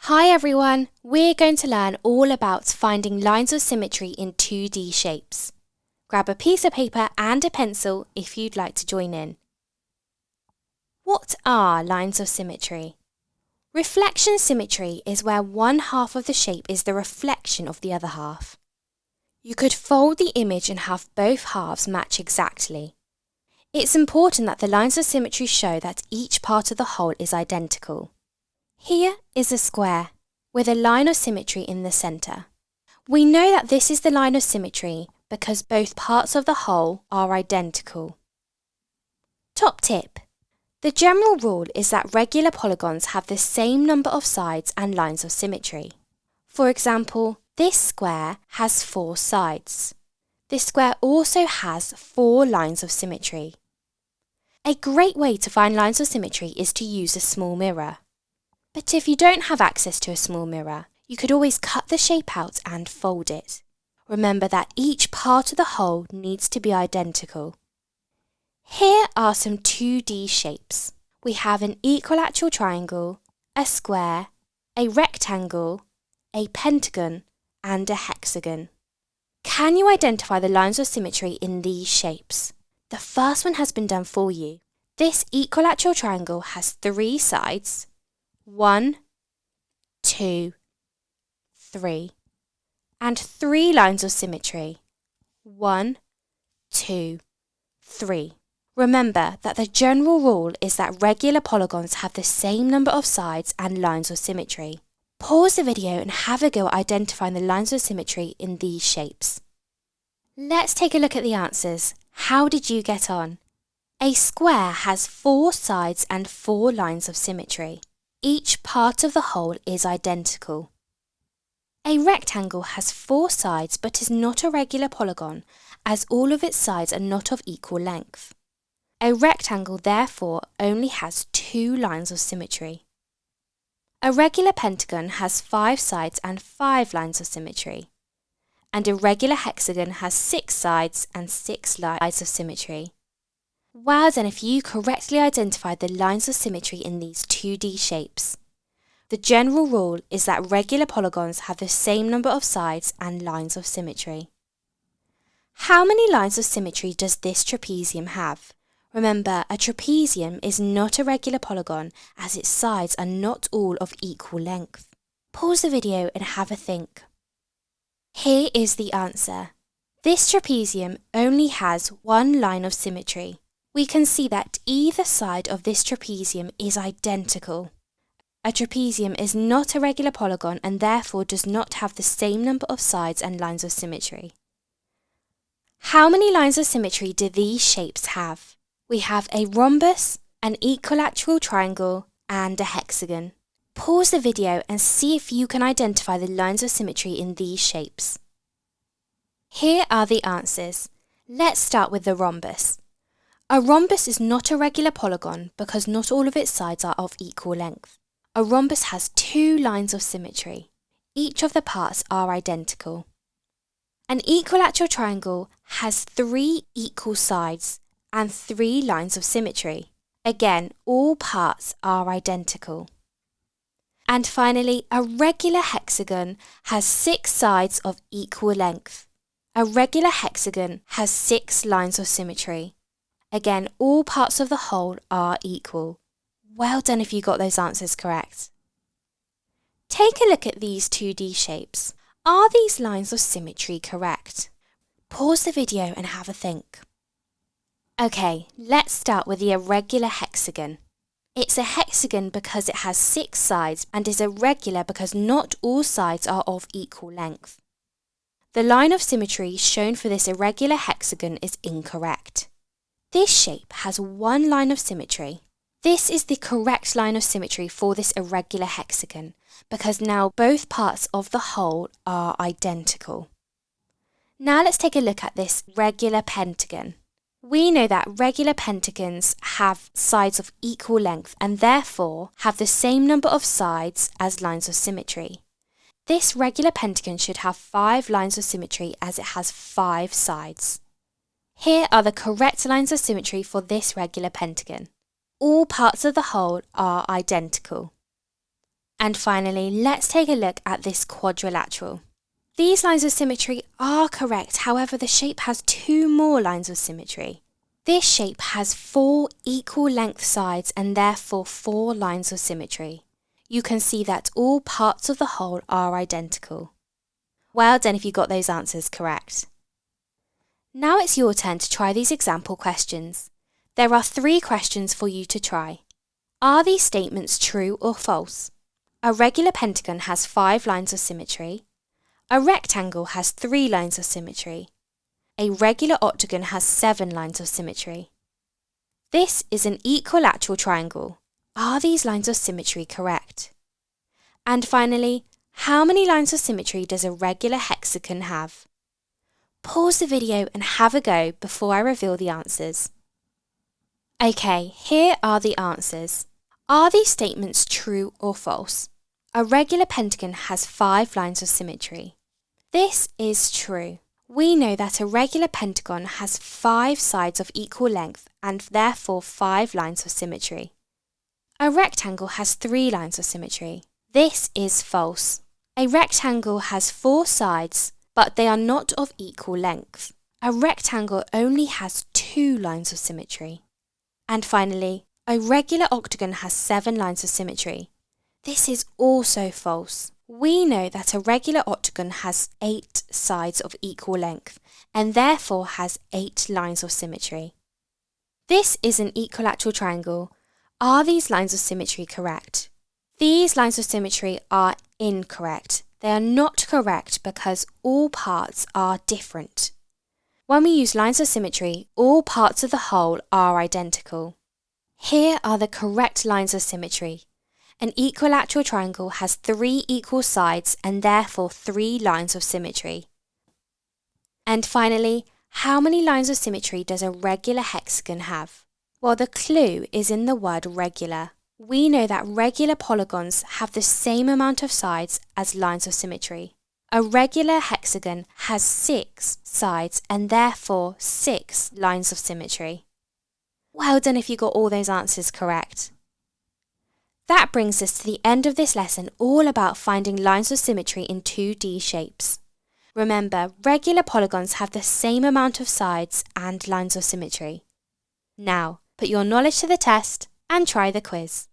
Hi everyone, we're going to learn all about finding lines of symmetry in 2D shapes. Grab a piece of paper and a pencil if you'd like to join in. What are lines of symmetry? Reflection symmetry is where one half of the shape is the reflection of the other half. You could fold the image and have both halves match exactly. It's important that the lines of symmetry show that each part of the whole is identical. Here is a square with a line of symmetry in the centre. We know that this is the line of symmetry because both parts of the whole are identical. Top tip: the general rule is that regular polygons have the same number of sides and lines of symmetry. For example, this square has 4 sides. This square also has 4 lines of symmetry. A great way to find lines of symmetry is to use a small mirror. But if you don't have access to a small mirror, you could always cut the shape out and fold it. Remember that each part of the whole needs to be identical. Here are some 2D shapes. We have an equilateral triangle, a square, a rectangle, a pentagon, and a hexagon. Can you identify the lines of symmetry in these shapes? The first one has been done for you. This equilateral triangle has 3 sides. 1, 2, 3, and 3 lines of symmetry. 1, 2, 3. Remember that the general rule is that regular polygons have the same number of sides and lines of symmetry. Pause the video and have a go at identifying the lines of symmetry in these shapes. Let's take a look at the answers. How did you get on? A square has 4 sides and 4 lines of symmetry. Each part of the whole is identical. A rectangle has 4 sides but is not a regular polygon as all of its sides are not of equal length. A rectangle therefore only has 2 lines of symmetry. A regular pentagon has 5 sides and 5 lines of symmetry. And a regular hexagon has 6 sides and 6 lines of symmetry. Well done if you correctly identified the lines of symmetry in these 2D shapes. The general rule is that regular polygons have the same number of sides and lines of symmetry. How many lines of symmetry does this trapezium have? Remember, a trapezium is not a regular polygon as its sides are not all of equal length. Pause the video and have a think. Here is the answer. This trapezium only has 1 line of symmetry. We can see that either side of this trapezium is identical. A trapezium is not a regular polygon and therefore does not have the same number of sides and lines of symmetry. How many lines of symmetry do these shapes have? We have a rhombus, an equilateral triangle, and a hexagon. Pause the video and see if you can identify the lines of symmetry in these shapes. Here are the answers. Let's start with the rhombus. A rhombus is not a regular polygon because not all of its sides are of equal length. A rhombus has 2 lines of symmetry. Each of the parts are identical. An equilateral triangle has 3 equal sides and 3 lines of symmetry. Again, all parts are identical. And finally, a regular hexagon has 6 sides of equal length. A regular hexagon has 6 lines of symmetry. Again, all parts of the whole are equal. Well done if you got those answers correct. Take a look at these 2D shapes. Are these lines of symmetry correct? Pause the video and have a think. Okay, let's start with the irregular hexagon. It's a hexagon because it has 6 sides and is irregular because not all sides are of equal length. The line of symmetry shown for this irregular hexagon is incorrect. This shape has 1 line of symmetry. This is the correct line of symmetry for this irregular hexagon because now both parts of the whole are identical. Now let's take a look at this regular pentagon. We know that regular pentagons have sides of equal length and therefore have the same number of sides as lines of symmetry. This regular pentagon should have 5 lines of symmetry as it has 5 sides. Here are the correct lines of symmetry for this regular pentagon. All parts of the whole are identical. And finally, let's take a look at this quadrilateral. These lines of symmetry are correct, however the shape has 2 more lines of symmetry. This shape has 4 equal length sides and therefore 4 lines of symmetry. You can see that all parts of the whole are identical. Well done if you got those answers correct. Now it's your turn to try these example questions. There are 3 questions for you to try. Are these statements true or false? A regular pentagon has 5 lines of symmetry. A rectangle has 3 lines of symmetry. A regular octagon has 7 lines of symmetry. This is an equilateral triangle. Are these lines of symmetry correct? And finally, how many lines of symmetry does a regular hexagon have? Pause the video and have a go before I reveal the answers. Okay, here are the answers. Are these statements true or false? A regular pentagon has 5 lines of symmetry. This is true. We know that a regular pentagon has 5 sides of equal length and therefore 5 lines of symmetry. A rectangle has 3 lines of symmetry. This is false. A rectangle has 4 sides, but they are not of equal length. A rectangle only has 2 lines of symmetry. And finally, a regular octagon has 7 lines of symmetry. This is also false. We know that a regular octagon has 8 sides of equal length and therefore has 8 lines of symmetry. This is an equilateral triangle. Are these lines of symmetry correct? These lines of symmetry are incorrect. They are not correct because all parts are different. When we use lines of symmetry, all parts of the whole are identical. Here are the correct lines of symmetry. An equilateral triangle has 3 equal sides and therefore 3 lines of symmetry. And finally, how many lines of symmetry does a regular hexagon have? Well, the clue is in the word regular. We know that regular polygons have the same amount of sides as lines of symmetry. A regular hexagon has 6 sides and therefore 6 lines of symmetry. Well done if you got all those answers correct. That brings us to the end of this lesson all about finding lines of symmetry in 2D shapes. Remember, regular polygons have the same amount of sides and lines of symmetry. Now, put your knowledge to the test and try the quiz.